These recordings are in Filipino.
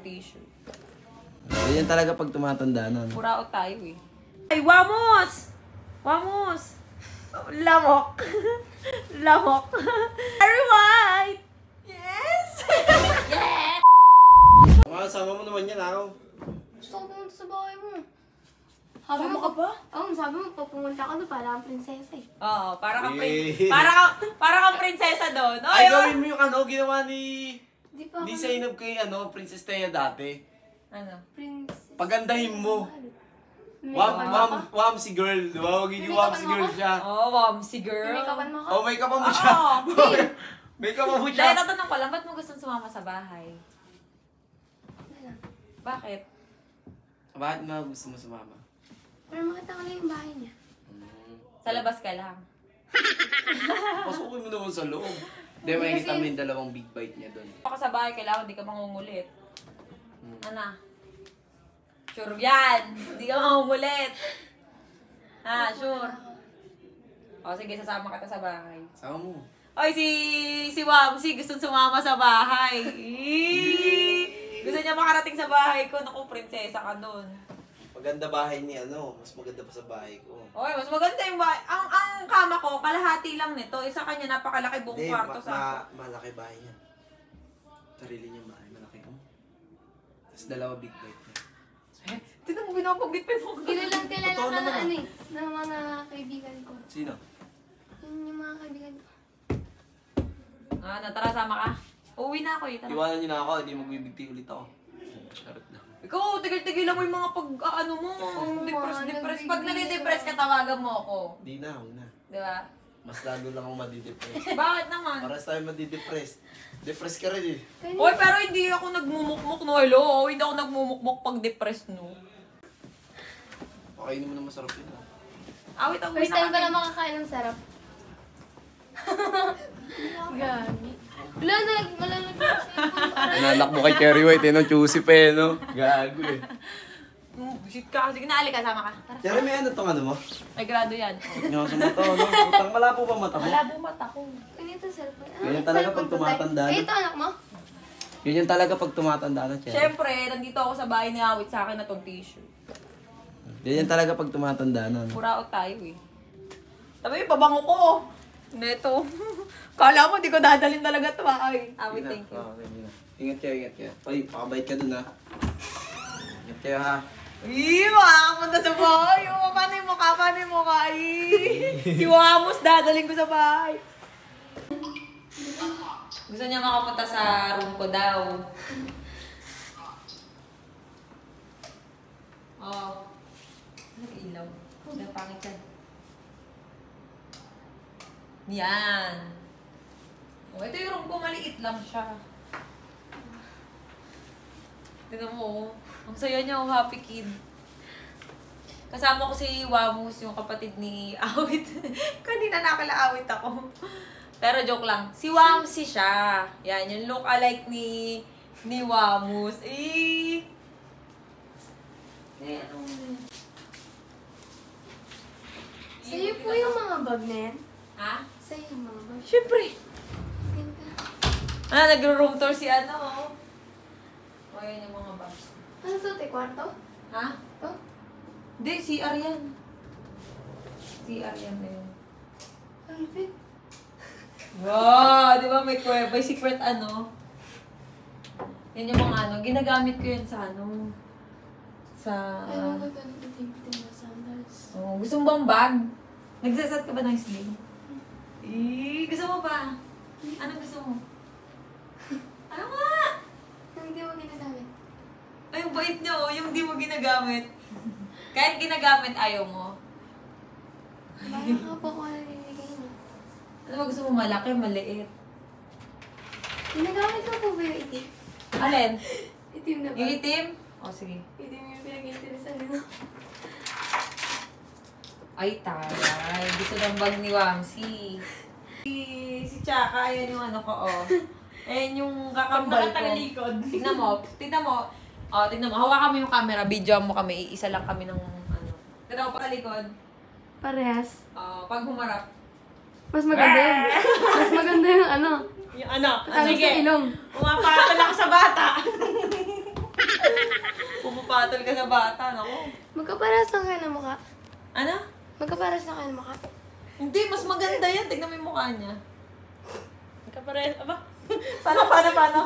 tong t-shirt. Ganyan talaga pag tumatanda na. Purao tayo eh. Ay, Wamos! Wamos! Lamok. Lamok. Very white! Yes! Yes! Sama mo naman yan, ako. Gusto ko pumunta sa bahay mo. Sama ka ba? Oo, sabi mo, pupunta ka doon para kang prinsesa eh. Oo, para kang Eh. para kang prinsesa doon. Ay, gawin mo yung ginawa ni Di pa ako Zainab kay Princess Thea dati. Ano? prinsesa. Pagandahin mo. Make-upan mo Wam si girl, di ba? Magiging wam si girl siya. Oh, Wamsi girl. Make-upan mo ka? Oh, may kapa mo siya. Oo. May kapa mo Dahil siya. tatanong ko lang, ba't mo gustong sumama sa bahay? Bakit? Bakit nga gusto mo sumama? Para makita ko lang yung bahay niya. Sa labas ka lang. Pasukin mo naman sa loob. Hindi, makikita mo yung dalawang big bite niya doon. Ako sa bahay, kailangan di ka mangungulit. Ano? Sure yan! Di ka mangungulit. Ha, sure. O sige, sasama ka sa bahay. Sama mo. Oy, si Wamsi gustong sumama sa bahay. Gusto niya makarating sa bahay ko. Naku, prinsesa ka doon. Maganda bahay ni mas maganda pa sa bahay ko. Oy, mas maganda yung bahay. Ang kama ko, kalahati lang nito. Isa kanya napakalaki buong kwarto sa malaki bahay niya. Sarili niya bahay, malaki mo. Tapos dalawa big bite niya. Tinan mo, binapagipin mo. Kilalang kilala Totoo ka naman, na ng mga kaibigan ko. Sino? Yun yung mga kaibigan ko. Tara, sama ka. Uwi na ako eh. Tara. Iwanan niyo na ako, hindi magbibigti ulit ako. Charot lang. Ikaw, tigil-tigil lang mo yung mga pag-ano mo. Depress. Pag nade-depress ka, tawagan mo ako. Hindi na, huwag na. Di ba? Mas lalo lang ako madidepress. Bakit naman? Paras tayo madidepress. Depress ka rin eh. Oy, pero hindi ako nagmumukmuk no. Hello, hindi ako nagmumukmuk pag depressed no. Pakainin mo na masarap yun. Awit ang First time pa na makakain ng sarap. Gagi. Wala na, malalagay ko sa ipon. Inanak mo kay Cherry White, choosy pa Gago eh. Shit ka. Sige na, alika, sama ka. Tara. Cherry, may ano mo? May grado yan. Nyoso mo to, no? Utang malabo pa mata mo. Malabo mata ko. Ganito cellphone. Ganyan talaga pag tumatanda, no? Eh, ito anak mo? Yun talaga pag tumatanda na, Cherry. Siyempre, nandito ako sa bahay ni Awit sa akin na tong t-shirt. Ganyan talaga pag tumatanda na. Purao tayo eh. Sabi, pabango ko. Neto. Kala mo, di ko dadalhin talaga ito ay. Awit, thank you. Okay, ingat kayo, ingat kayo. Ay, pakabait ka dun ha. Ingat kayo ha. Makakapunta sa bahay. Paano yung mukha? Paano yung mukha? Si Wamos, dadaling ko sa bahay. Gusto niya makapunta sa room ko daw. Oh. Nag-ilaw. Napangit yan. Yan. Oh, ito yung room ko. Maliit lang siya. Tignan mo, ang saya niya, happy kid. Kasama ko si Wamos, yung kapatid ni Awit. Kanina nakala-awit ako. Pero joke lang. Si Wamsi siya. Yan, yung look-alike ni Wamos. Eh, ano? Sa'yo po yung mga bag na yan? Ha? Sa'yo yung mga bag. Siyempre. Ganda. Nagro-room tour si ano. O, yan yung mga bags. Ano suot eh? Kwarto? Ha? Oh? Hindi, CR yan. CR yan na yun. Ang lupit. Wow! Di ba may secret ano? Yan yung mga ano. Ginagamit ko yun sa ano. Sa... Ay, mga ganun itim-itim na sandals. Oh, gusto mo bang bag? Nagsasat ka ba ng sling? Gusto mo ba? Ano gusto mo? Ano nga? Yung hindi mo ginagamit. Ay, yung bait niya oh. Yung di mo ginagamit. Kahit ginagamit, ayaw mo. Parang ka po ko nalilagay mo. Ano ba gusto mo? Malaki, maliit? Ginagamit ko po ba yung itim? Alin? Itim na ba? Yung itim? O, sige. Itim yung pinag-interesan nyo. Ay, taray. Gusto ng bag ni Wamsi. Si Chaka, ayan yung ano ko, oh. Ayan yung kakambal ko. Tignan mo. Tignan mo. Oh, tignan mo. Hawakan mo yung camera. Video mo kami. Iisa lang kami ng ano. Tignan mo pa likod. Parehas. Pag humarap. Mas maganda yun. Mas maganda yung ano. Yung ano? Tawag sa ilong. Umapatan ako sa bata. Pumapatol ka sa bata, naku. Magkaparas lang kayo ng mukha. Ano? Magkaparas lang kayo ng mukha. Hindi, mas maganda yan. Tignan mo yung mukha niya. Kapares, aba, Paano?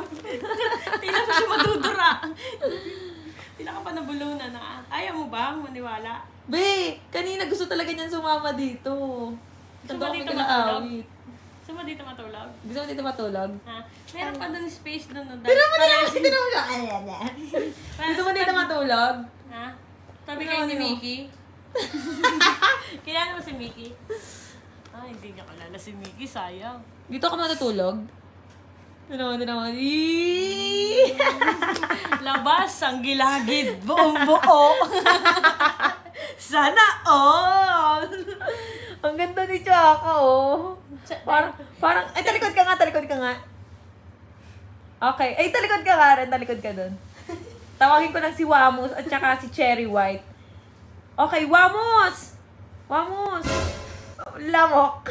tila pa siya madudura. Tila ka pa nabulunan na. Ayaw mo ba maniwala? Be, kanina gusto talaga niyan sumama dito. Gusto Gusto mo kami dito kinaawit. Gusto mo dito matulog? Gusto mo dito matulog? Ha? Meron pa dun space dun. Pero mo niya kasi tinawag siya. Gusto mo dito matulog? Ha? Tabi kayo ni Mickey? Kilala mo si Mickey? Ah, hindi niya kilala si Mickey. Sayang. Dito ka matutulog? Tinawa. Labas ang gilagid. Buong buo. Sana all. Ang ganda ni Chaka, oh. Parang, ay, talikod ka nga. Okay. Ay, talikod ka nga rin. Talikod ka dun. Tawagin ko lang si Wamos at saka si Cherry White. Okay, Wamos! Lamok.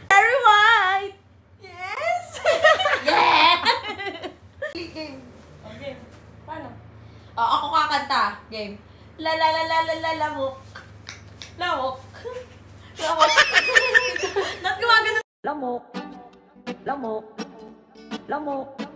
Cherry White! Yes! Yeah! Game. Okay. Paano? Oh, ako kakanta. Game. Lamok. Not gumagano. Lamok.